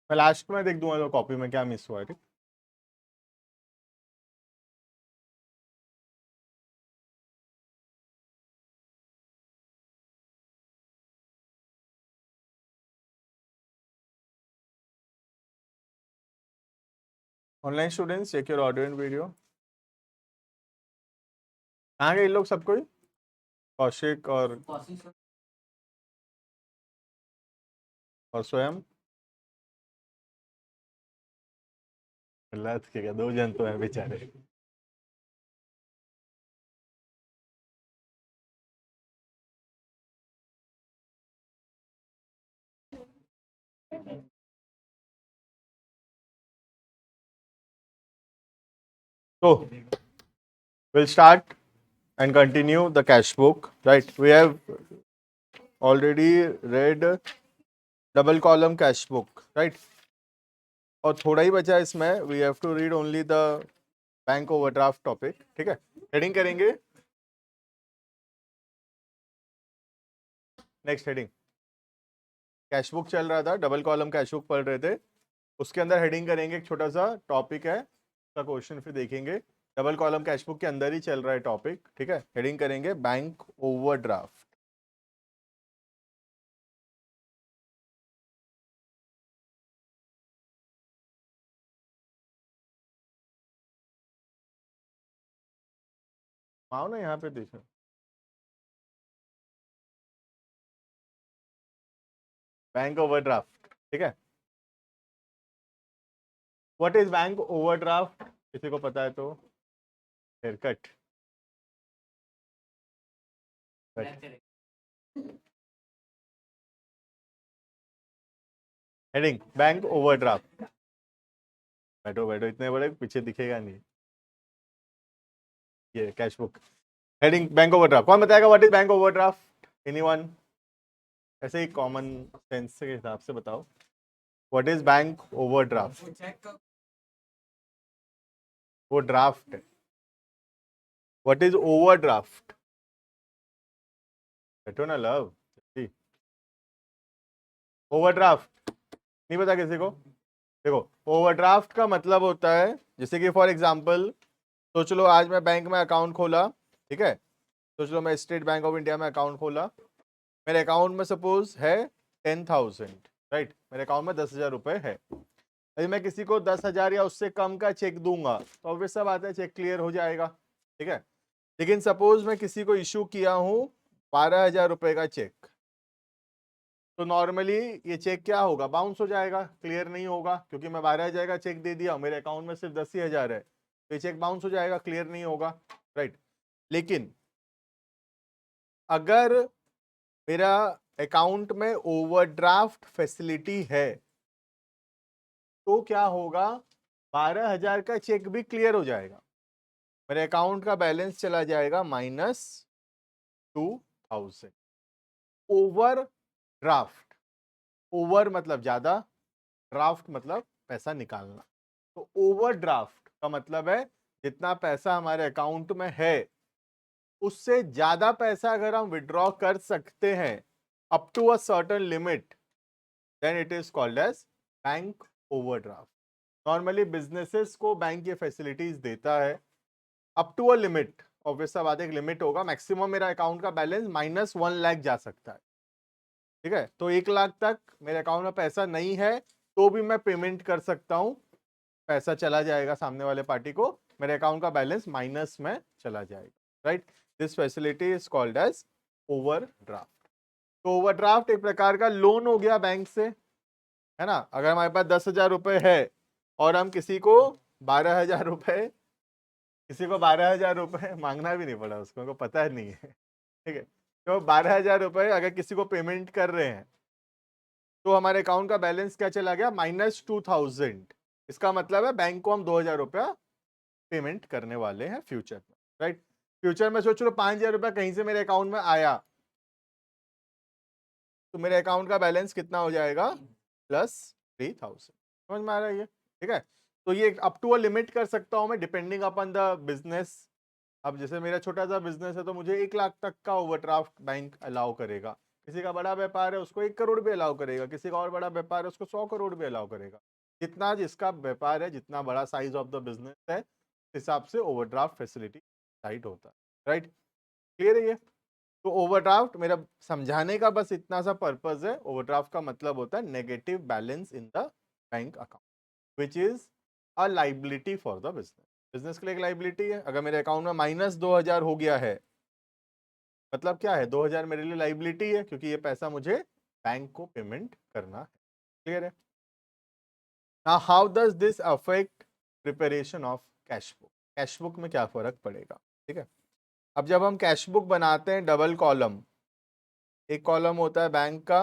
मैं लास्ट में देख दूंगा तो कॉपी में क्या मिस हुआ है। ठीक। Online students check your audio and video. कहाँ गए इन लोग सब कोई? कौशिक और स्वयं। प्रहलाद के क्या 2 जन तो हैं बेचारे। तो we'll start and continue the cash book, right? We have already read double column cash book, right? और थोड़ा ही बचा इसमें, we have to read only the bank overdraft topic. ठीक है, हेडिंग करेंगे। नेक्स्ट हेडिंग, कैश बुक चल रहा था, डबल कॉलम कैश बुक पढ़ रहे थे, उसके अंदर हेडिंग करेंगे, एक छोटा सा टॉपिक है, उसका क्वेश्चन फिर देखेंगे। डबल कॉलम कैश बुक के अंदर ही चल रहा है टॉपिक। ठीक है, हेडिंग करेंगे बैंक ओवरड्राफ्ट। आओ ना यहाँ पे देखो, बैंक ओवरड्राफ्ट। ठीक है, व्हाट इज बैंक ओवरड्राफ्ट? किसी को पता है तो hair cut. Heading bank overdraft. बैठो बैठो, इतने बड़े पीछे दिखेगा नहीं। ये cash book, heading bank overdraft. कौन बताएगा what is bank overdraft? Anyone? ऐसे ही कॉमन सेंस के हिसाब से बताओ, व्हाट इज बैंक ओवरड्राफ्ट? वो ड्राफ्ट है। What is overdraft? बैठो ना लव। ओवरड्राफ्ट नहीं पता किसी को? देखो, ओवरड्राफ्ट का मतलब होता है, जैसे कि फॉर एग्जांपल सोच लो आज मैं बैंक में अकाउंट खोला। ठीक है, सोच लो मैं स्टेट बैंक ऑफ इंडिया में अकाउंट खोला, मेरे अकाउंट में सपोज है 10,000, राइट? मेरे अकाउंट में 10,000 रुपए है। यदि मैं किसी को 10,000 या उससे कम का चेक दूंगा तो ऑब्वियस सा बात है चेक क्लियर हो जाएगा। ठीक है, लेकिन सपोज मैं किसी को इशू किया हूं 12,000 रुपए का चेक, तो नॉर्मली ये चेक क्या होगा? बाउंस हो जाएगा, क्लियर नहीं होगा, क्योंकि मैं 12,000 का चेक दे दिया, मेरे अकाउंट में सिर्फ 10,000 है, तो ये चेक बाउंस हो जाएगा, क्लियर नहीं होगा, राइट? लेकिन अगर मेरा अकाउंट में ओवरड्राफ्ट फैसिलिटी है तो क्या होगा? 12,000 का चेक भी क्लियर हो जाएगा, मेरे अकाउंट का बैलेंस चला जाएगा -2,000। ओवर ड्राफ्ट, ओवर मतलब ज्यादा, ड्राफ्ट मतलब पैसा निकालना। तो ओवरड्राफ्ट का मतलब है जितना पैसा हमारे अकाउंट में है उससे ज्यादा पैसा अगर हम विड्रॉ कर सकते हैं up to a certain limit, then it is called as bank overdraft. Normally businesses को बैंक ये फैसिलिटीज देता है up to a limit. Obvious सा बात है, एक लिमिट होगा, मैक्सिमम मेरा अकाउंट का बैलेंस -1 लाख जा सकता है। ठीक है, तो 1 लाख तक मेरे अकाउंट में पैसा नहीं है तो भी मैं पेमेंट कर सकता हूं, पैसा चला जाएगा सामने वाले पार्टी को, मेरे अकाउंट का बैलेंस माइनस में चला जाएगा, right? This facility is called as overdraft. तो ओवरड्राफ्ट एक प्रकार का लोन हो गया बैंक से, है ना? अगर हमारे पास 10,000 रुपए है और हम किसी को 12,000 रुपए, किसी को 12,000 रुपए मांगना भी नहीं पड़ा, उसको पता नहीं है। ठीक है, तो 12,000 रुपए अगर किसी को पेमेंट कर रहे हैं तो हमारे अकाउंट का बैलेंस क्या चला गया? -2,000। इसका मतलब है बैंक को हम 2,000 रुपया पेमेंट करने वाले हैं फ्यूचर में, राइट? फ्यूचर में सोच लो 5,000 रुपया कहीं से मेरे अकाउंट में आया तो मेरे अकाउंट का बैलेंस कितना हो जाएगा? +3,000। समझ में आ रहा है ये? ठीक है, तो ये अप टू अ लिमिट कर सकता हूं मैं, डिपेंडिंग अपॉन द बिजनेस। अब जैसे मेरा छोटा सा बिजनेस है तो मुझे 1 लाख तक का ओवरड्राफ्ट बैंक अलाउ करेगा, किसी का बड़ा व्यापार है उसको 1 करोड़ भी अलाउ करेगा, किसी का और बड़ा व्यापार है उसको 100 करोड़ भी अलाउ करेगा। जितना जिसका व्यापार है, जितना बड़ा साइज ऑफ द बिजनेस है, हिसाब से ओवरड्राफ्ट फैसिलिटी टाइट होता है। राइट, क्लियर है ये? तो ओवरड्राफ्ट मेरा समझाने का बस इतना सा पर्पस है। ओवरड्राफ्ट का मतलब होता है negative balance in the bank account, which is a liability for the business. Business के लिए एक लाइबिलिटी है। अगर मेरे अकाउंट में -2000 हो गया है, मतलब क्या है, 2000 मेरे लिए लाइबिलिटी है, क्योंकि ये पैसा मुझे बैंक को पेमेंट करना है। क्लियर है? Now how does this affect preparation of cash book? Cash book में क्या फर्क पड़ेगा? ठीक है, अब जब हम कैश बुक बनाते हैं डबल कॉलम, एक कॉलम होता है बैंक का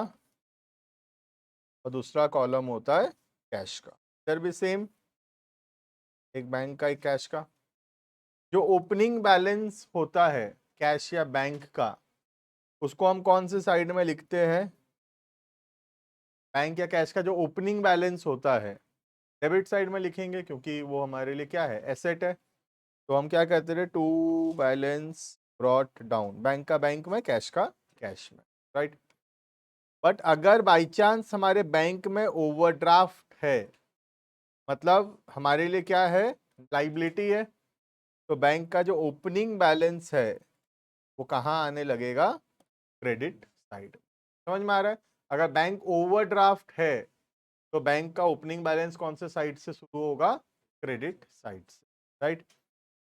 और दूसरा कॉलम होता है कैश का। इधर भी सेम, एक बैंक का एक कैश का। जो ओपनिंग बैलेंस होता है कैश या बैंक का, उसको हम कौन से साइड में लिखते हैं? बैंक या कैश का जो ओपनिंग बैलेंस होता है डेबिट साइड में लिखेंगे, क्योंकि वो हमारे लिए क्या है, एसेट है। तो हम क्या कहते हैं, to balance brought down, bank का बैंक में, कैश का कैश में। राइट, बट अगर बाई चांस हमारे बैंक में ओवरड्राफ्ट है, मतलब हमारे लिए क्या है, लाइबिलिटी है, तो बैंक का जो ओपनिंग बैलेंस है वो कहाँ आने लगेगा, क्रेडिट साइड। समझ में आ रहा है? अगर बैंक ओवरड्राफ्ट है तो बैंक का ओपनिंग बैलेंस कौन से साइड से शुरू होगा, क्रेडिट साइड से। राइट,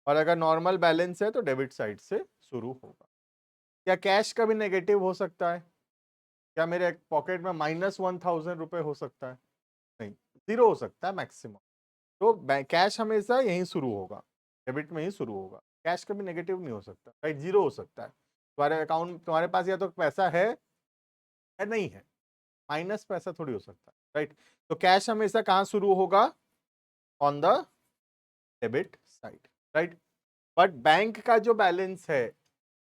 और अगर नॉर्मल बैलेंस है तो डेबिट साइड से शुरू होगा। क्या कैश का भी नेगेटिव हो सकता है? क्या मेरे पॉकेट में -1000 रुपए हो सकता है? नहीं, 0 हो सकता है मैक्सिमम। तो कैश हमेशा यहीं शुरू होगा, डेबिट में ही शुरू होगा। कैश कभी नेगेटिव नहीं हो सकता। राइट, 0 हो सकता है। तुम्हारे अकाउंट, तुम्हारे पास या तो पैसा है या नहीं है, माइनस पैसा थोड़ी हो सकता है। राइट, तो कैश हमेशा कहाँ शुरू होगा, on the debit side. Right, but bank का जो बैलेंस है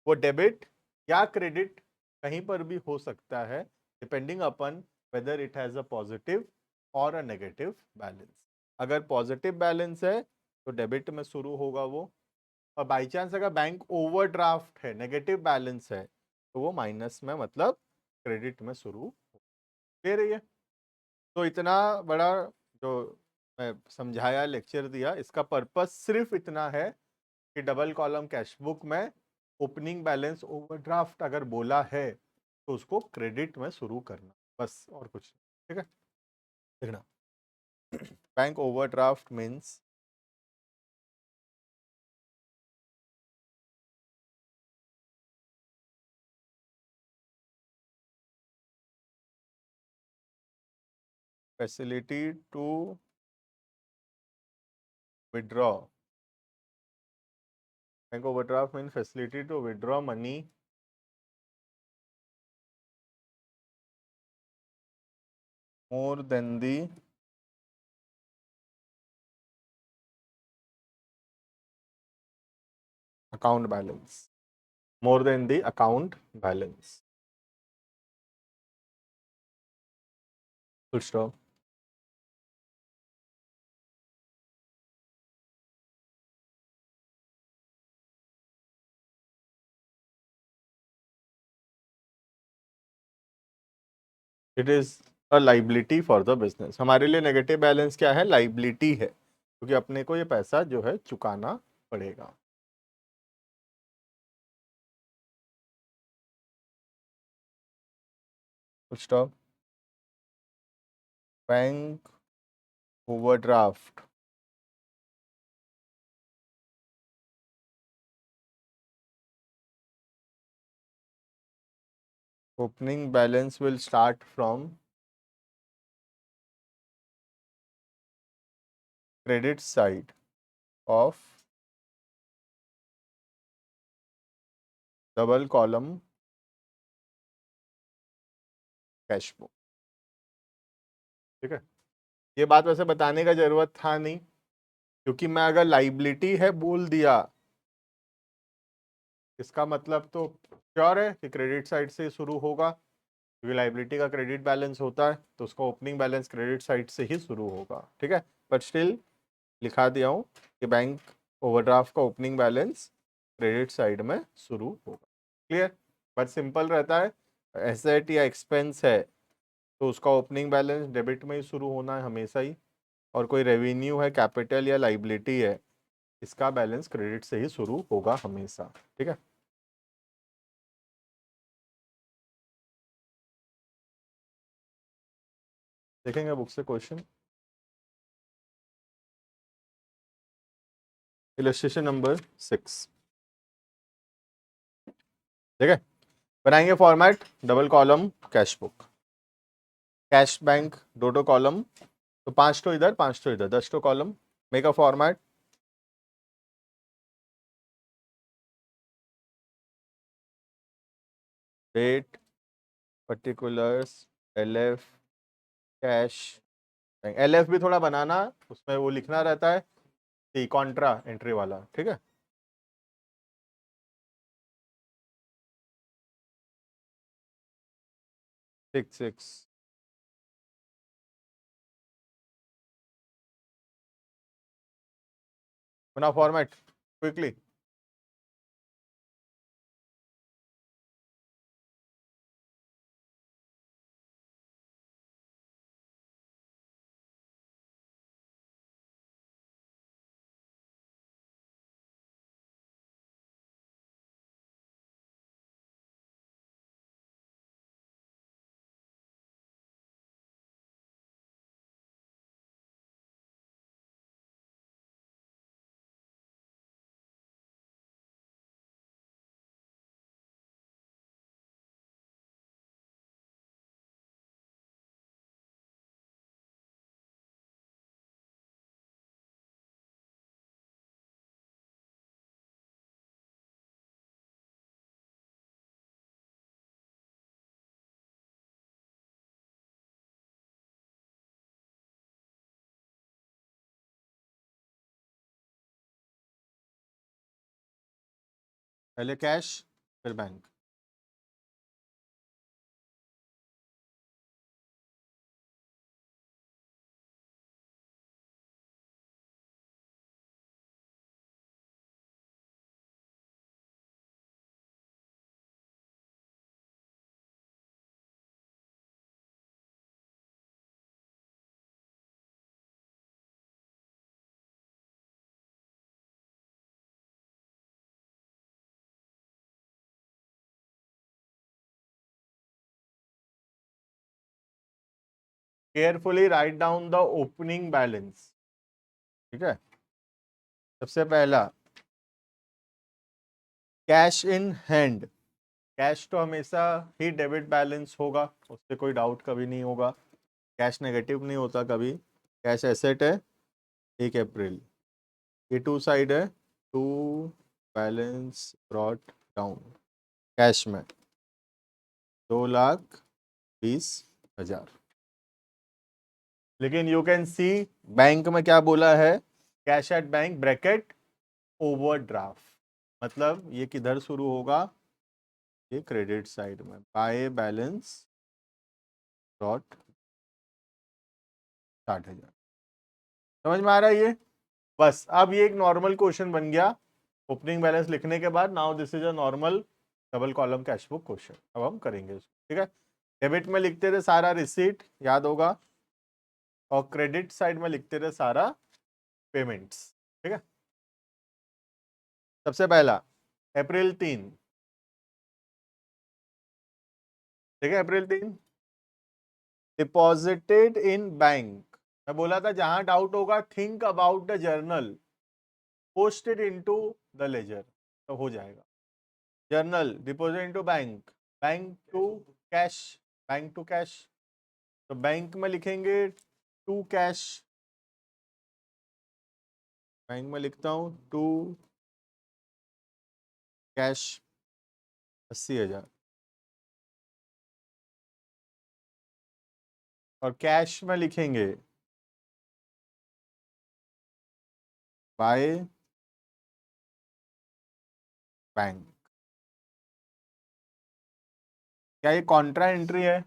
वो डेबिट या क्रेडिट कहीं पर भी हो सकता है, depending upon whether it has a positive और अ नेगेटिव बैलेंस। अगर पॉजिटिव बैलेंस है तो डेबिट में शुरू होगा वो, और बाई चांस अगर बैंक ओवरड्राफ्ट है, नेगेटिव बैलेंस है, तो वो माइनस में, मतलब क्रेडिट में शुरू दे रही है। तो इतना बड़ा जो मैं समझाया, लेक्चर दिया, इसका पर्पस सिर्फ इतना है कि डबल कॉलम कैश बुक में ओपनिंग बैलेंस ओवरड्राफ्ट अगर बोला है तो उसको क्रेडिट में शुरू करना, बस, और कुछ नहीं। ठीक है, देखना, bank overdraft means facility to withdraw. Bank overdraft mean facility to withdraw money more than the account balance, more than the account balance. Full stop. It is a liability for the business. हमारे लिए negative balance क्या है, liability है, क्योंकि अपने को ये पैसा जो है चुकाना पड़ेगा। Full stop. Bank overdraft opening balance will start from credit side of double column cash book. ठीक है, ये बात वैसे बताने का जरूरत था नहीं, क्योंकि मैं अगर लाइबिलिटी है बोल दिया, इसका मतलब तो श्योर है कि क्रेडिट साइड से शुरू होगा, क्योंकि लाइबिलिटी का क्रेडिट बैलेंस होता है तो उसका ओपनिंग बैलेंस क्रेडिट साइड से ही शुरू होगा। ठीक है, बट स्टिल लिखा दिया हूँ कि बैंक ओवरड्राफ्ट का ओपनिंग बैलेंस क्रेडिट साइड में शुरू होगा। क्लियर, बट सिंपल रहता है एसेट या एक्सपेंस है तो उसका ओपनिंग बैलेंस डेबिट में ही शुरू होना है हमेशा ही, और कोई रेवेन्यू है, कैपिटल या लाइबिलिटी है, इसका बैलेंस क्रेडिट से ही शुरू होगा हमेशा। ठीक है, देखेंगे बुक से क्वेश्चन। इलस्ट्रेशन नंबर 6, ठीक है। बनाएंगे format double column cash book, cash bank दो दो कॉलम, तो 5 तो इधर 5 तो इधर, 10 तो column. Make a format, date, particulars, LF, cash bank. LF भी थोड़ा बनाना, उसमें वो लिखना रहता है सी कॉन्ट्रा एंट्री वाला। ठीक है, 6 बना फॉर्मेट क्विकली। पहले कैश फिर bank. Carefully right down the opening balance. ठीक है, सबसे पहला कैश इन हैंड। कैश तो हमेशा ही डेबिट बैलेंस होगा, उससे कोई डाउट कभी नहीं होगा। कैश नेगेटिव नहीं होता कभी। कैश एसेट है 1 अप्रैल, ये टू साइड है, to balance brought down. Cash में 2,20,000। लेकिन यू कैन सी बैंक में क्या बोला है, cash at bank bracket overdraft, मतलब ये किधर शुरू होगा, ये क्रेडिट साइड में, बाय बैलेंस ब्रॉट 60,000। समझ में आ रहा है ये? बस अब ये एक नॉर्मल क्वेश्चन बन गया ओपनिंग बैलेंस लिखने के बाद। Now this is a normal double column cash book question, अब हम करेंगे इसको। ठीक है, डेबिट में लिखते थे सारा रिसीट, याद होगा, और क्रेडिट साइड में लिखते थे सारा पेमेंट्स। ठीक है, सबसे पहला अप्रैल 3। ठीक है, अप्रैल 3 डिपॉजिटेड इन बैंक। मैं बोला था जहां डाउट होगा think about the journal, posted into the ledger, तो हो जाएगा। Journal deposit into bank, bank to cash, bank to cash, तो बैंक में लिखेंगे टू कैश, बैंक में लिखता हूं टू कैश 80,000, और कैश में लिखेंगे बाय बैंक। क्या ये कॉन्ट्रा एंट्री है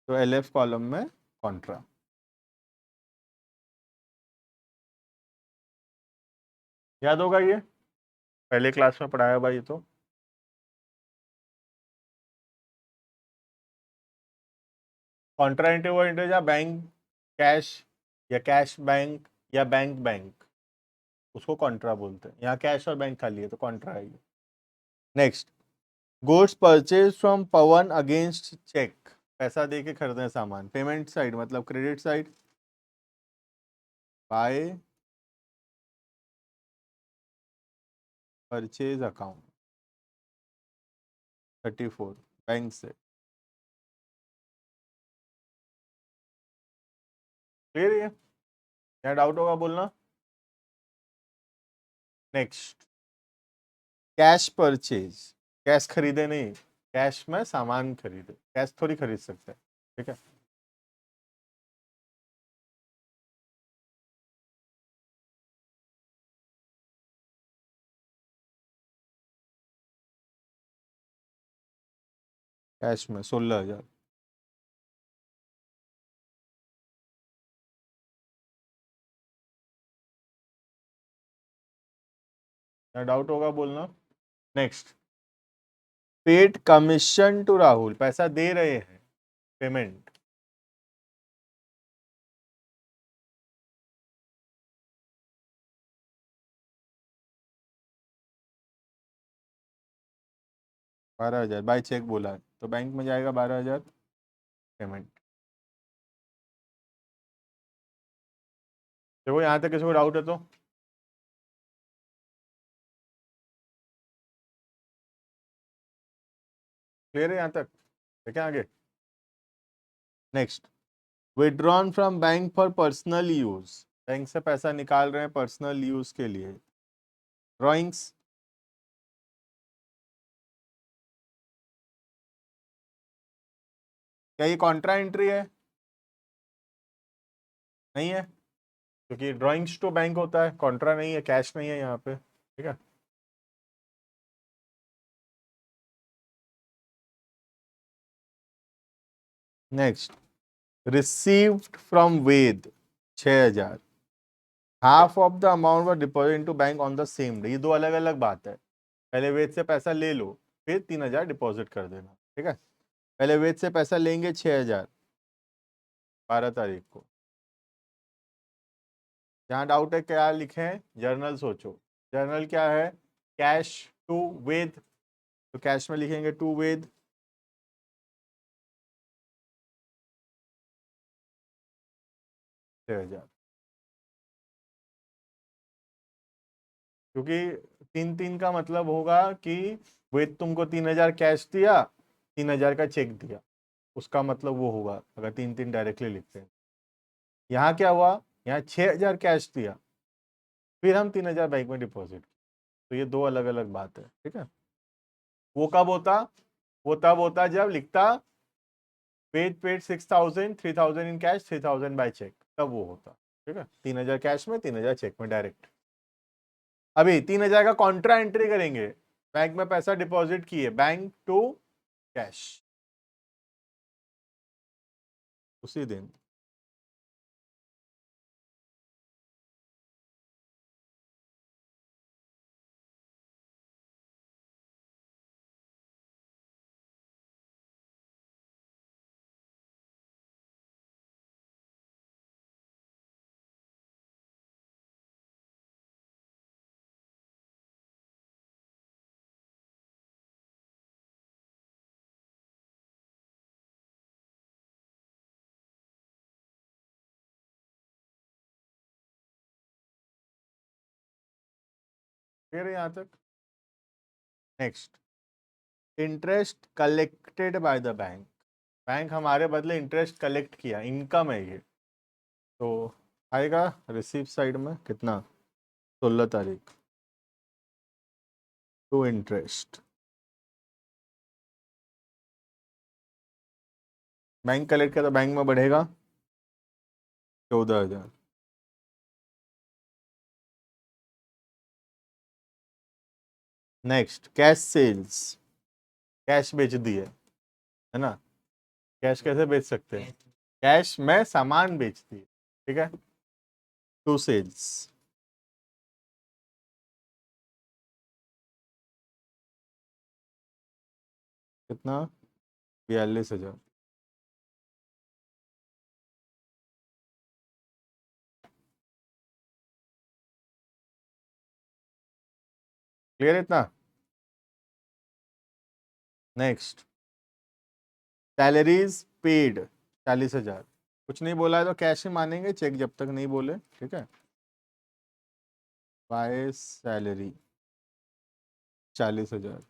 तो एलएफ कॉलम में कॉन्ट्रा। याद होगा ये, पहले क्लास में पढ़ाया भाई, ये तो कॉन्ट्रा इंटरव्यू या बैंक कैश या कैश बैंक या बैंक बैंक, उसको कॉन्ट्रा बोलते हैं। यहाँ कैश और बैंक खाली है तो कॉन्ट्रा है ये। Next, goods purchase from Pawan against cheque, पैसा दे के खरीदे सामान। पेमेंट साइड मतलब credit side, by purchase account 34 bank से। क्लियर है? क्या डाउट होगा बोलना। नेक्स्ट, कैश परचेज, कैश खरीदे नहीं, कैश में सामान खरीदे, कैश थोड़ी खरीद सकते हैं। ठीक है, कैश में 16,000। क्या डाउट होगा बोलना। Next, paid commission to Rahul, पैसा दे रहे हैं, पेमेंट। बारह हजार बाई चेक बोला है तो बैंक में जाएगा 12,000 पेमेंट। देखो यहाँ तक किसी को डाउट है तो क्लियर है यहाँ तक। देखें आगे। Next, withdrawn from bank for personal use, bank से पैसा निकाल रहे हैं पर्सनल यूज के लिए। ड्रॉइंग्स, क्या ये कॉन्ट्रा एंट्री है? नहीं है, क्योंकि ड्रॉइंग्स टू बैंक होता है, कॉन्ट्रा नहीं है, कैश नहीं है यहाँ पे। ठीक है, next, received from Ved 6,000, half of the amount were deposit into bank on the same day. ये दो अलग अलग बात है। पहले वेद से पैसा ले लो, फिर 3,000 डिपॉजिट कर देना। ठीक है, पहले वेद से पैसा लेंगे 6,000 12 तारीख को। जहाँ डाउट है क्या लिखें, जर्नल सोचो। जर्नल क्या है, कैश टू वेद, तो कैश में लिखेंगे टू वेद। छह हजार, क्योंकि 3-3 का मतलब होगा कि वेद तुमको 3,000 कैश दिया, 3,000 का चेक दिया, उसका मतलब वो होगा अगर 3-3 डायरेक्टली लिखते हैं। यहाँ क्या हुआ, यहाँ 6,000 कैश दिया, फिर हम 3,000 बैंक में डिपॉजिट, तो ये दो अलग अलग बात है। ठीक है, वो कब होता, वो तब होता जब लिखता paid paid 6,000, 3,000 in cash, 3,000 by cheque, तब वो होता। ठीक है, 3,000 कैश में, 3,000 चेक में डायरेक्ट। अभी 3,000 का कॉन्ट्रा एंट्री करेंगे, बैंक में पैसा डिपॉजिट किए, बैंक टू कैश उसी दिन। फिर यहां तक। Next, interest collected by the bank, bank हमारे बदले इंटरेस्ट कलेक्ट किया, इनकम है ये, तो आएगा रिसीव साइड में कितना, 16 तारीख टू इंटरेस्ट। बैंक कलेक्ट किया तो बैंक में बढ़ेगा 14,000। नेक्स्ट, कैश सेल्स, कैश बेच दिए, है ना। कैश कैसे बेच सकते हैं, कैश में सामान बेच दिए। ठीक है, टू सेल्स कितना, 42,000। क्लियर है इतना? Next, salaries paid 40,000। कुछ नहीं बोला है तो कैश ही मानेंगे, चेक जब तक नहीं बोले, ठीक है। By salary 40,000।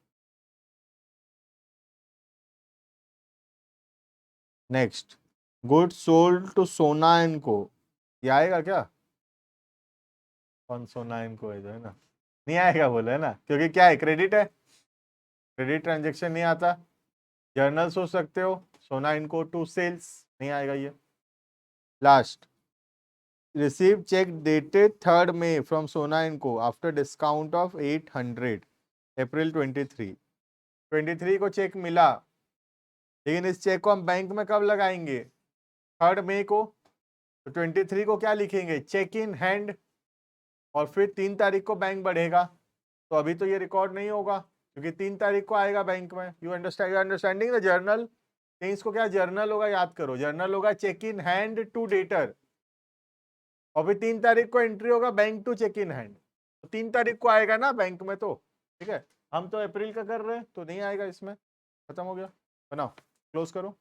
Next, good sold to Sona and co, ये आएगा क्या? कौन सोना एंड को है जो है ना, नहीं आएगा बोले है ना, क्योंकि क्या है, क्रेडिट है, क्रेडिट ट्रांजेक्शन नहीं आता। जर्नल सोच सकते हो, सोना इनको टू सेल्स, नहीं आएगा ये। Last, receive cheque dated 3rd May from Sona इनको आफ्टर डिस्काउंट ऑफ 800, अप्रैल 23 को चेक मिला, लेकिन इस चेक को हम बैंक में कब लगाएंगे? 3rd May को। तो 23 को क्या लिखेंगे? चेक इन हैंड, और फिर 3 तारीख को बैंक बढ़ेगा, तो अभी तो ये रिकॉर्ड नहीं होगा क्योंकि 3 तारीख को आएगा बैंक में। You understanding the journal things को? क्या जर्नल होगा, याद करो, जर्नल होगा cheque in hand to debtor, और फिर 3 तारीख को एंट्री होगा bank to cheque in hand, तो 3 तारीख को आएगा ना बैंक में, तो ठीक है। हम तो अप्रैल का कर रहे हैं तो नहीं आएगा इसमें, खत्म हो गया। बनाओ, क्लोज करो,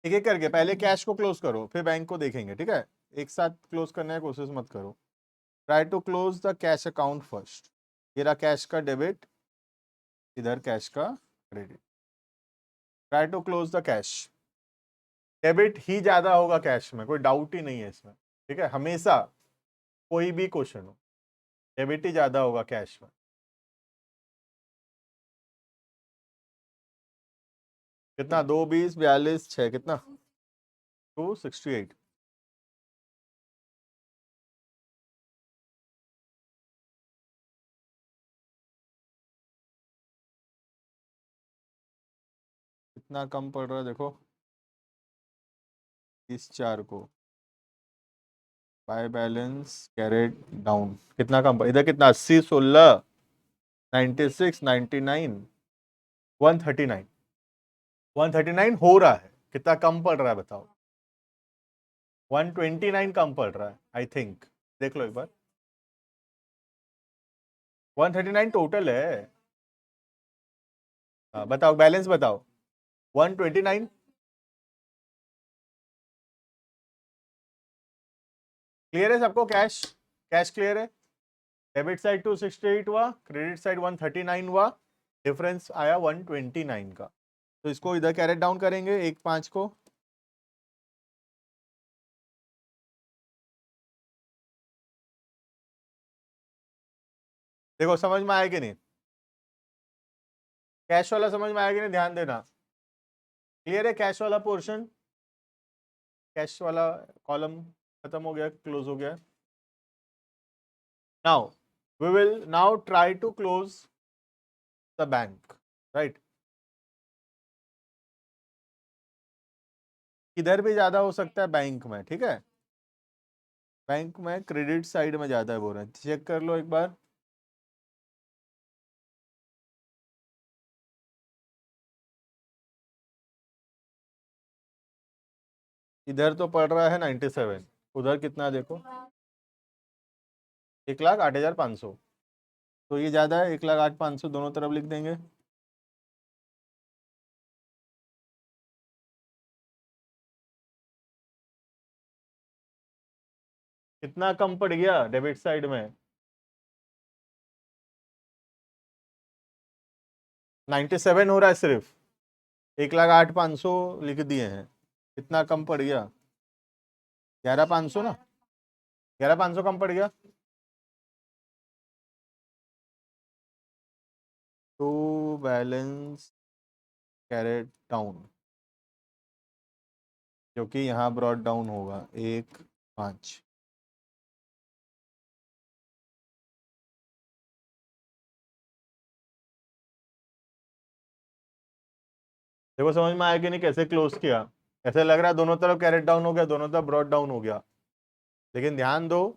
एक एक करके, पहले कैश को क्लोज करो फिर बैंक को देखेंगे, ठीक है। एक साथ क्लोज करने की कोशिश मत करो। Try to close the cash account first. ये रहा कैश का डेबिट, इधर कैश का credit. Try to close the cash. Debit ही ज्यादा होगा कैश में, कोई डाउट ही नहीं है इसमें, ठीक है। हमेशा कोई भी क्वेश्चन हो, डेबिट ही ज्यादा होगा कैश में। कितना? 2, 20, 42, 6, कितना? 268। कितना कम पड़ रहा है देखो, इस 4 को बाय बैलेंस कैरेट डाउन, कितना कम इधर, कितना? 80, 16, 96, 99, 139। 139 हो रहा है, कितना कम पड़ रहा है बताओ? 129 कम पड़ रहा है आई थिंक, देख लो एक बार। 139 टोटल है। हाँ बताओ, बैलेंस बताओ। 129। क्लियर है सबको? कैश, कैश क्लियर है। डेबिट साइड 268 हुआ, क्रेडिट साइड 139 हुआ, डिफरेंस आया 129 का। तो इसको इधर कैरेट डाउन करेंगे 1/5 को। देखो समझ में आया कि नहीं? कैश वाला समझ में आया कि नहीं, ध्यान देना। क्लियर है कैश वाला पोर्शन? कैश वाला कॉलम खत्म हो गया, क्लोज हो गया। Now we will now try to close the bank, right. इधर भी ज्यादा हो सकता है बैंक में, ठीक है। बैंक में क्रेडिट साइड में ज्यादा है बोल रहे हैं, चेक कर लो एक बार। इधर तो पड़ रहा है 97, उधर कितना देखो? 1,08,500। तो ये ज्यादा है, 1,08,500 दोनों तरफ लिख देंगे। कितना कम पड़ गया डेबिट साइड में? 97 हो रहा है सिर्फ, 1,08,500 लिख दिए हैं, कितना कम पड़ गया? 11,500 ना, 11,500 कम पड़ गया। तो बैलेंस कैरेट डाउन, जो कि यहाँ ब्रॉड डाउन होगा 1,5। देखो समझ में आया कि नहीं कैसे क्लोज किया? ऐसे लग रहा है दोनों तरफ कैरेट डाउन हो गया, दोनों तरफ ब्रॉड डाउन हो गया, लेकिन ध्यान दो,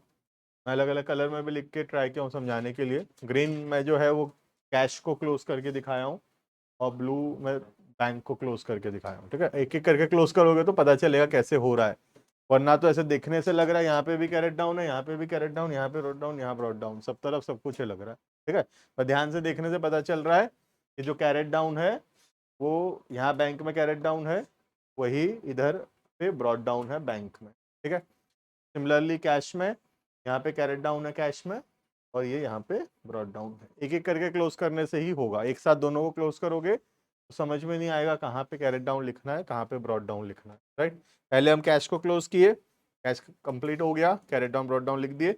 मैं अलग अलग कलर में भी लिख के ट्राई किया हूँ समझाने के लिए। ग्रीन में जो है वो कैश को क्लोज करके दिखाया हूँ, और ब्लू में बैंक को क्लोज करके दिखाया हूँ, ठीक है। एक एक करके क्लोज करोगे तो पता चलेगा कैसे हो रहा है, वरना तो ऐसे देखने से लग रहा है यहाँ पे भी कैरेट डाउन है, यहाँ पे भी कैरेट डाउन, यहाँ पे ब्रॉड डाउन, यहाँ ब्रॉड डाउन, सब तरफ सब कुछ है लग रहा है। ठीक है। पर ध्यान से देखने से पता चल रहा है कि जो कैरेट डाउन है वो यहाँ बैंक में कैरेट डाउन है, वही इधर पे ब्रॉड डाउन है बैंक में। ठीक है। सिमिलरली कैश में यहाँ पे कैरेट डाउन है कैश में, और ये यहाँ पे ब्रॉड डाउन है। एक एक करके क्लोज करने से ही होगा, एक साथ दोनों को क्लोज करोगे तो समझ में नहीं आएगा कहाँ पे कैरेट डाउन लिखना है, कहाँ पे ब्रॉड डाउन लिखना है। राइट। पहले हम कैश को क्लोज किए, कैश कंप्लीट हो गया, कैरेट डाउन ब्रॉड डाउन लिख दिए,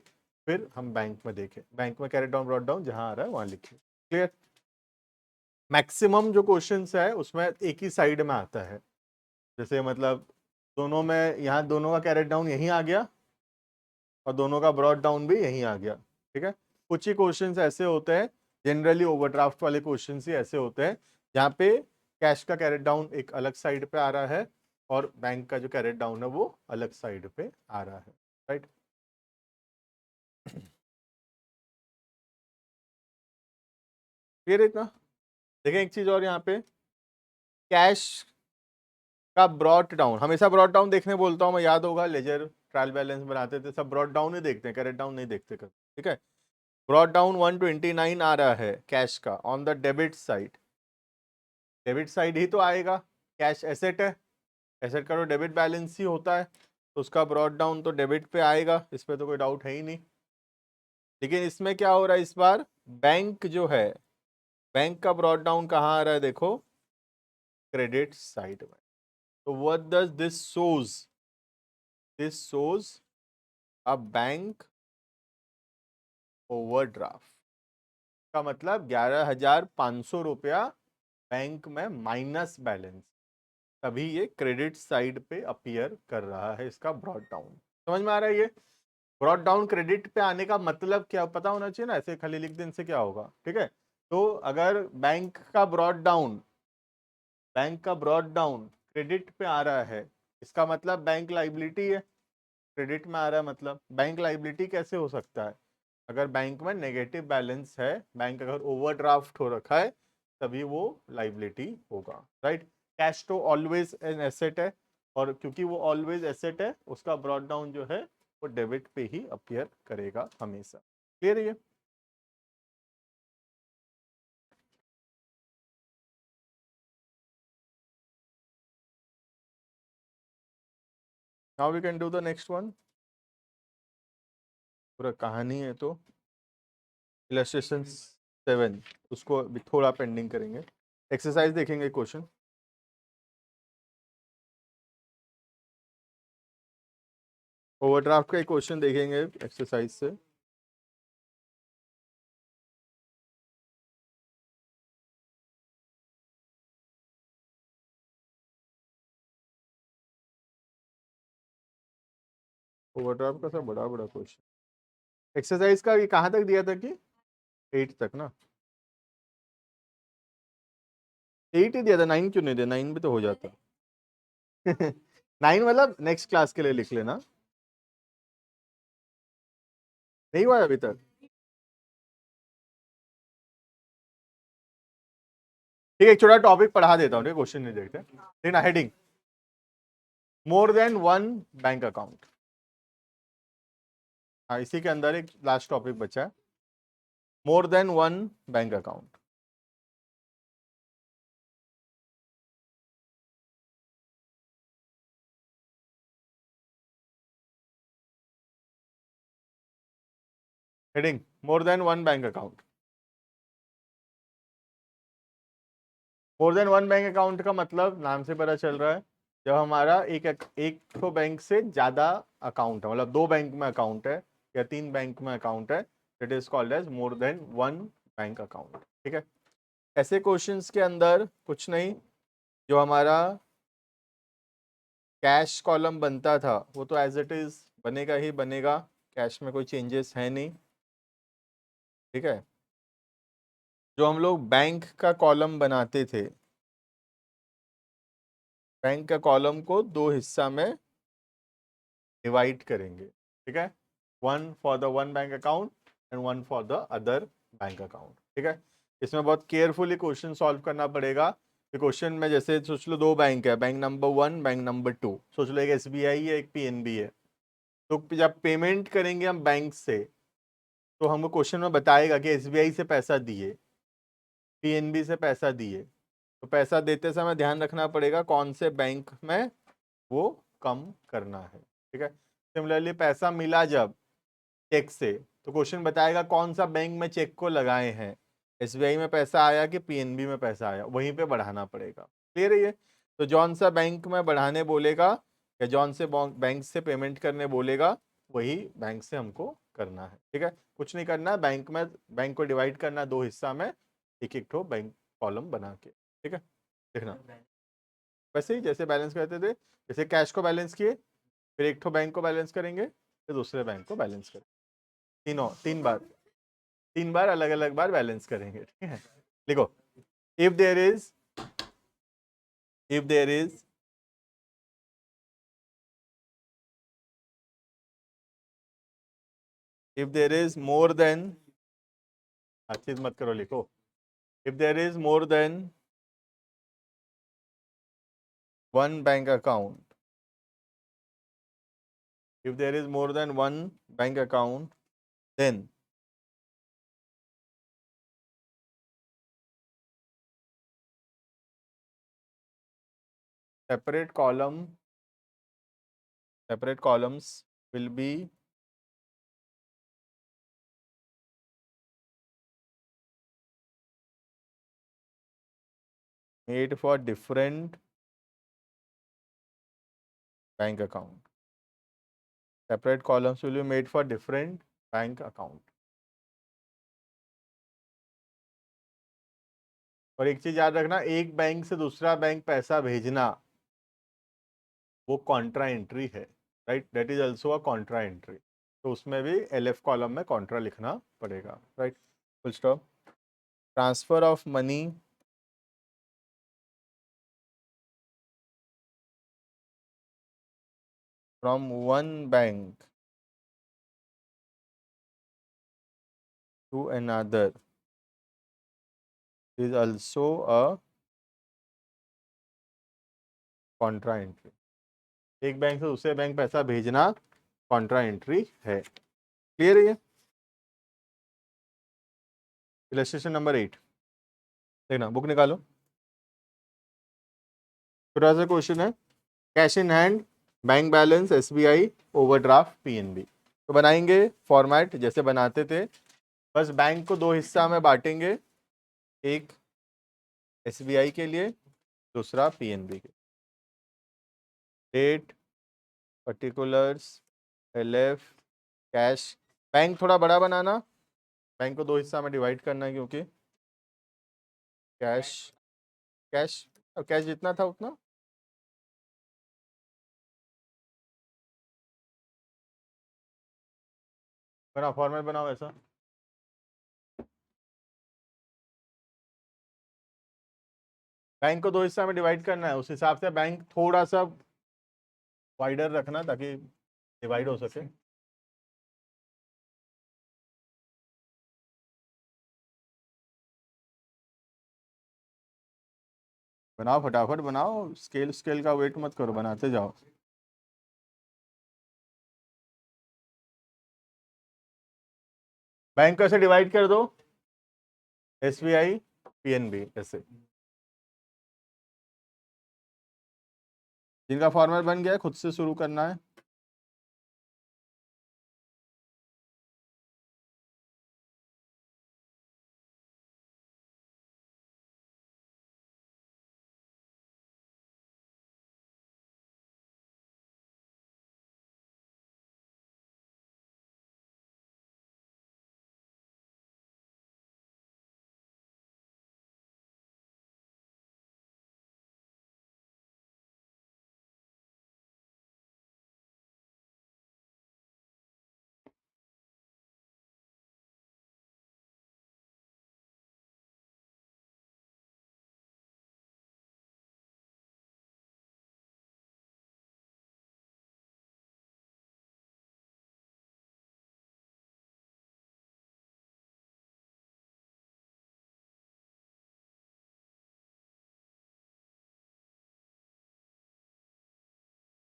फिर हम बैंक में देखें, बैंक में कैरेट डाउन ब्रॉड डाउन जहां आ रहा है वहां लिखिए। क्लियर। मैक्सिमम जो क्वेश्चंस है उसमें एक ही साइड में आता है, जैसे मतलब दोनों में, यहाँ दोनों का कैरेट डाउन यहीं आ गया और दोनों का ब्रॉड डाउन भी यहीं आ गया। ठीक है। कुछ ही क्वेश्चंस ऐसे होते हैं, जनरली ओवरड्राफ्ट वाले क्वेश्चंस ही ऐसे होते हैं जहाँ पे कैश का कैरेट डाउन एक अलग साइड पे आ रहा है और बैंक का जो कैरेट डाउन है वो अलग साइड पे आ रहा है। राइट। क्लियर है इतना। देखें एक चीज और यहाँ पे, कैश का ब्रॉड डाउन, हमेशा ब्रॉड डाउन देखने बोलता हूँ मैं, याद होगा लेजर ट्रायल बैलेंस बनाते थे सब ब्रॉड डाउन ही देखते हैं, कैरेट डाउन नहीं देखते कभी। ठीक है। ब्रॉड डाउन 129 आ रहा है कैश का on the debit side, debit side ही तो आएगा, कैश एसेट है, एसेट का तो डेबिट बैलेंस ही होता है, तो उसका ब्रॉड डाउन तो डेबिट पे आएगा, इस पर तो कोई डाउट है ही नहीं। लेकिन इसमें क्या हो रहा है इस बार, बैंक जो है, बैंक का ब्रॉड डाउन कहाँ आ रहा है देखो, क्रेडिट साइड में। तो what does this shows, this shows a bank overdraft. का मतलब 11,500 रुपया बैंक में माइनस बैलेंस, तभी ये क्रेडिट साइड पे अपीयर कर रहा है इसका ब्रॉड डाउन। समझ में आ रहा है ये ब्रॉड डाउन क्रेडिट पे आने का मतलब क्या पता होना चाहिए ना, ऐसे खाली लिख देने से क्या होगा। ठीक है। तो अगर बैंक का ब्रॉड डाउन क्रेडिट पे आ रहा है, इसका मतलब बैंक लाइबिलिटी है, क्रेडिट में आ रहा है मतलब बैंक लाइबिलिटी कैसे हो सकता है, अगर बैंक में नेगेटिव बैलेंस है, बैंक अगर ओवरड्राफ्ट हो रखा है तभी वो लाइबिलिटी होगा। राइट। कैश तो ऑलवेज एन एसेट है, और क्योंकि वो ऑलवेज एसेट है उसका ब्रॉड डाउन जो है वो डेबिट पे ही अपीयर करेगा हमेशा। क्लियर है ये। Now we can do the next one. पूरा कहानी है तो इलस्ट्रेशन 7, उसको अभी थोड़ा पेंडिंग करेंगे, एक्सरसाइज देखेंगे क्वेश्चन। ओवरड्राफ्ट का एक क्वेश्चन देखेंगे एक्सरसाइज से। ओवरड्राफ्ट का सब बड़ा बड़ा क्वेश्चन। एक्सरसाइज का ये कहाँ तक दिया था कि 8 तक ना, 8 ही दिया था, 9 क्यों नहीं दिया, 9 भी तो हो जाता। 9 मतलब नेक्स्ट क्लास के लिए लिख लेना, नहीं हुआ है अभी तक। ठीक है, एक छोटा टॉपिक पढ़ा देता हूँ, क्वेश्चन नहीं देखते। देखना हेडिंग, मोर देन वन बैंक अकाउंट। हाँ, इसी के अंदर एक लास्ट टॉपिक बचा है, मोर than one bank account. Heading, मोर देन वन बैंक अकाउंट। मोर देन वन बैंक अकाउंट का मतलब नाम से पता चल रहा है, जब हमारा एक तो बैंक से ज्यादा अकाउंट है, मतलब 2 बैंक में अकाउंट है या 3 बैंक में अकाउंट है, it is called as more than one bank account. ठीक है। ऐसे क्वेश्चंस के अंदर कुछ नहीं, जो हमारा कैश कॉलम बनता था वो तो एज इट इज बनेगा ही बनेगा, कैश में कोई चेंजेस है नहीं। ठीक है। जो हम लोग बैंक का कॉलम बनाते थे, बैंक का कॉलम को 2 हिस्सा में डिवाइड करेंगे। ठीक है। One for the one bank account and one for the other bank account. ठीक है। इसमें बहुत केयरफुली क्वेश्चन सॉल्व करना पड़ेगा। क्वेश्चन में जैसे सोच लो 2 बैंक है, बैंक नंबर 1 बैंक नंबर 2, सोच लो एक SBI है एक PNB है, तो जब पेमेंट करेंगे हम बैंक से तो हमको क्वेश्चन में बताएगा कि एसबीआई से पैसा दिए, पीएनबी से पैसा दिए, तो पैसा देते समय ध्यान रखना पड़ेगा कौन से बैंक में वो कम करना है, ठीक है। सिमिलरली पैसा मिला जब चेक से, तो क्वेश्चन बताएगा कौन सा बैंक में चेक को लगाए हैं, एसबीआई में पैसा आया कि पीएनबी में पैसा आया, वहीं पे बढ़ाना पड़ेगा। क्लियर है ये? तो जौन सा बैंक में बढ़ाने बोलेगा या जौन से बैंक से पेमेंट करने बोलेगा, वही बैंक से हमको करना है, ठीक है। कुछ नहीं करना है, बैंक को डिवाइड करना दो हिस्सा में, एक एक ठो बैंक कॉलम बना के, ठीक है। देखना वैसे ही जैसे बैलेंस करते थे, जैसे कैश को बैलेंस किए, फिर एक ठो बैंक को बैलेंस करेंगे, फिर दूसरे बैंक को बैलेंस करेंगे, तीन बार अलग अलग बार बैलेंस करेंगे, ठीक है। लिखो, if there is if there is if there is more than, चीज मत करो, लिखो if there is more than one bank account, if there is more than one bank account, then separate columns will be made for different bank account. Separate columns will be made for different bank account. और एक चीज याद रखना, एक bank से दूसरा bank पैसा भेजना वो कॉन्ट्रा एंट्री है, right, that is also a contra entry. तो उसमें भी एलएफ कॉलम में कॉन्ट्रा लिखना पड़ेगा, right, full stop. Transfer of money from one bank to another is also a contra entry. एक बैंक से दूसरे बैंक पैसा भेजना कॉन्ट्रा एंट्री है। क्लियर है ये? इलस्ट्रेशन नंबर 8 देखना, बुक निकालो, छोटा सा क्वेश्चन है, cash in hand, bank balance, SBI, overdraft, PNB. तो बनाएंगे फॉर्मेट जैसे बनाते थे, बस बैंक को दो हिस्सा में बांटेंगे, एक एसबीआई के लिए, दूसरा पीएनबी के। Date, particulars, LF, cash. Bank थोड़ा बड़ा बनाना, बैंक को दो हिस्सा में डिवाइड करना है, क्योंकि कैश कैश और कैश जितना था उतना। बनाओ, फॉर्मेट बनाओ ऐसा। बैंक को दो हिस्सा में डिवाइड करना है, उस हिसाब से बैंक थोड़ा सा वाइडर रखना ताकि डिवाइड हो सके। बनाओ, फटाफट बनाओ, स्केल स्केल का वेट मत करो, बनाते जाओ। बैंक को ऐसे डिवाइड कर दो, एसबीआई, पीएनबी, ऐसे। जिनका फॉर्मेट बन गया खुद से शुरू करना है।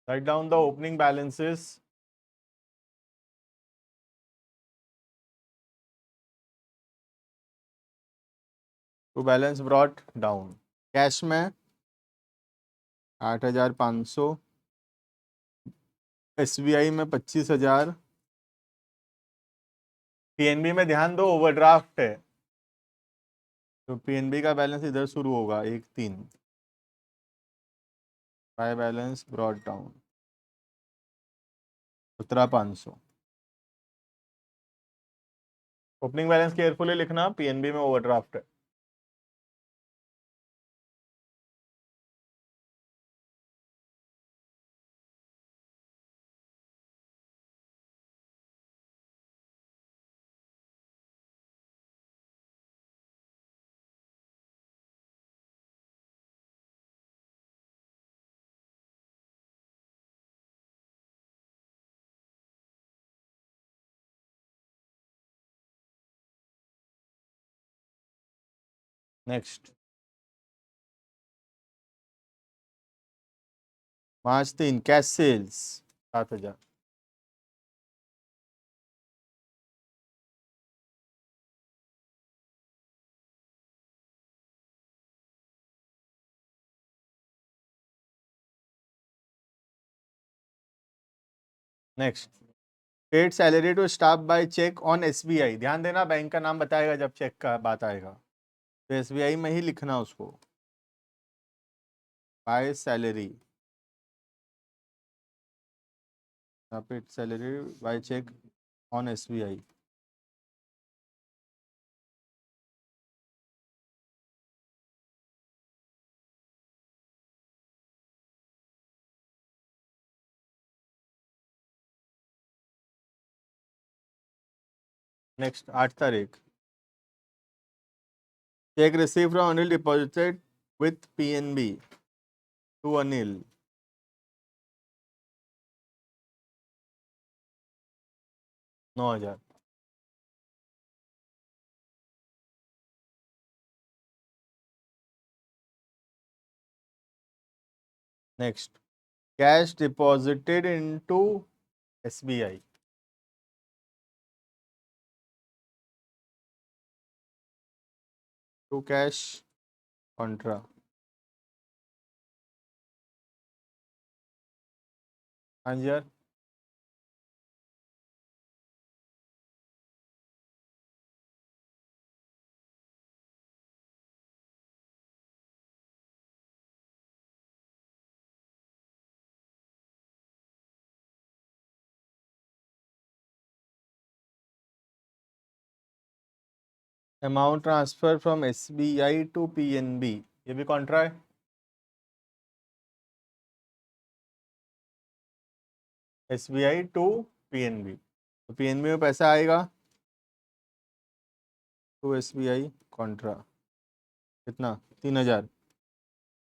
Write down the opening balances to balance brought down. Cash में 8,500, SBI में 25,000, PNB में ध्यान दो ओवरड्राफ्ट है, तो PNB का बैलेंस इधर शुरू होगा 1,3, by balance brought down 17,500। Opening balance carefully लिखना, PNB में ओवरड्राफ्ट है। Next 5/3 cash sales 7,000। Next paid salary to staff by cheque on SBI। ध्यान देना, बैंक का नाम बताएगा जब चेक का बात आएगा, तो SBI में ही लिखना उसको, by salary, paid salary by cheque on SBI। Next 8 तारीख cheque receive from Anil deposited with PNB to Anil, 9,000। Next cash deposited into SBI, to cash contra. हाँ जी यार, amount transfer from SBI to PNB, ये भी कॉन्ट्रा है। SBI to PNB, तो PNB में पैसा आएगा टू SBI कॉन्ट्रा, कितना 3,000।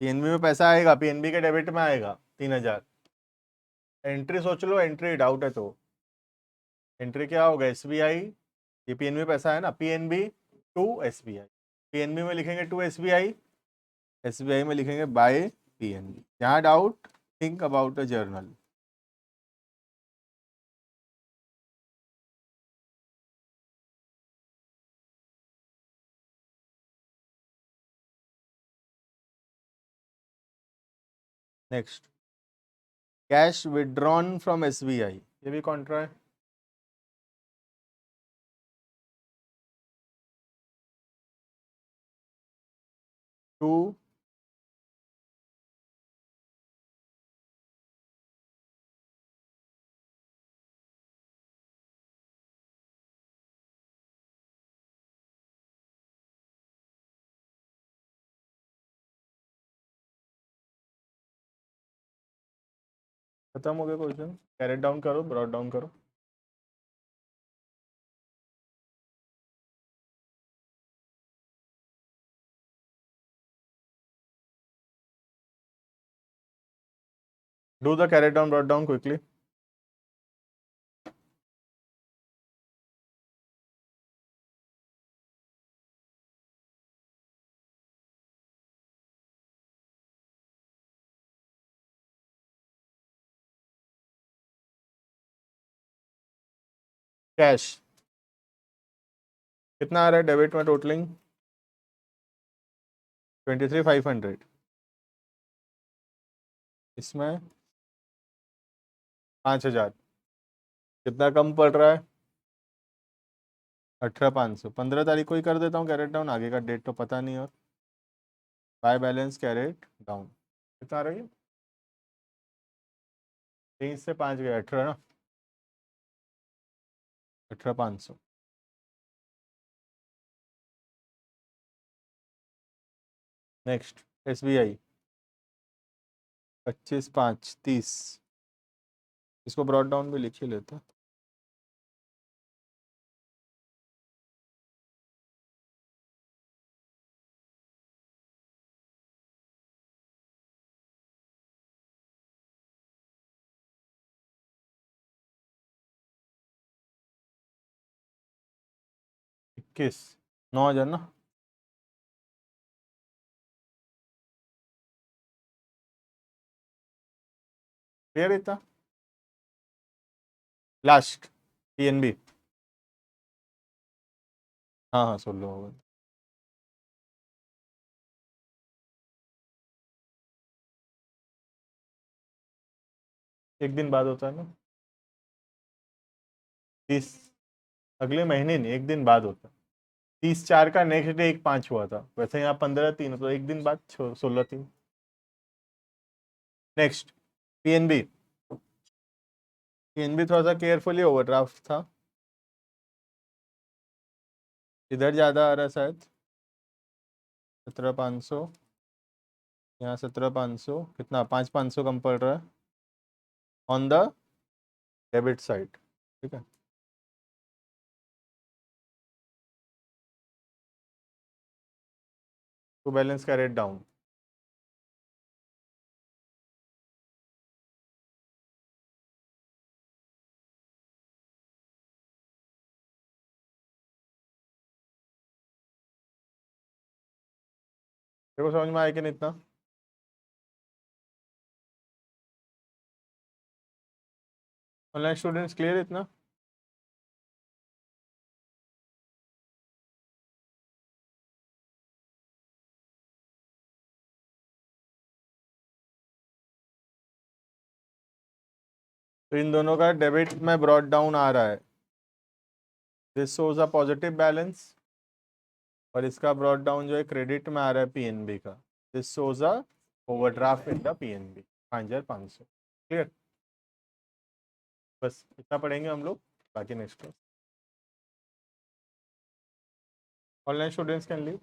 PNB में पैसा आएगा, PNB के डेबिट में आएगा 3,000। एंट्री सोच लो, एंट्री डाउट है तो एंट्री क्या होगा, SBI, ये PNB में पैसा है ना, PNB टू SBI, PNB में लिखेंगे टू SBI, SBI में लिखेंगे बाय PNB। यहाँ doubt, think about a journal. Next cash withdrawn from SBI, ये भी कॉन्ट्रा है। टू खत्म हो गया क्वेश्चन, कैरेट डाउन करो, ब्रॉट डाउन करो। Do the carried down brought down quickly. Cash कितना आ रहा है डेबिट में टोटलिंग, 23,500, इसमें 5,000, कितना कम पड़ रहा है? 18,500। 15 तारीख को ही कर देता हूँ कैरेट डाउन, आगे का डेट तो पता नहीं। और बाय बैलेंस कैरेट डाउन कितना आ रही है? 3 से 5 गया 18 ना, 18,500। नेक्स्ट SBI 25/5/30, इसको ब्रॉड डाउन भी लिख ही लेते हैं। इक्कीस, 9,000 ना। क्लियर इतना? लास्ट PNB, हाँ हाँ 16 होगा। एक दिन बाद होता है ना, 30, अगले महीने नहीं, एक दिन बाद होता है। 30/4 का नेक्स्ट डे 1/5 हुआ था, वैसे यहाँ 15/3, तो एक दिन बाद 16/3। नेक्स्ट PNB, PNB थोड़ा सा केयरफुली ओवरड्राफ्ट था, इधर ज़्यादा आ रहा है शायद। 17,500, यहाँ 17,500, कितना 5,500 कम पड़ रहा है ऑन द डेबिट साइड। ठीक है, तो बैलेंस का रेट डाउन। देखो समझ में आया कि नहीं इतना? ऑनलाइन स्टूडेंट्स क्लियर इतना? तो इन दोनों का डेबिट में ब्रॉड डाउन आ रहा है, this shows a positive balance, और इसका ब्रॉड डाउन जो है क्रेडिट में आ रहा है PNB का, this shows a overdraft in the PNB 5,500। Clear? बस इतना पढ़ेंगे हम लोग, बाकी next online students can leave.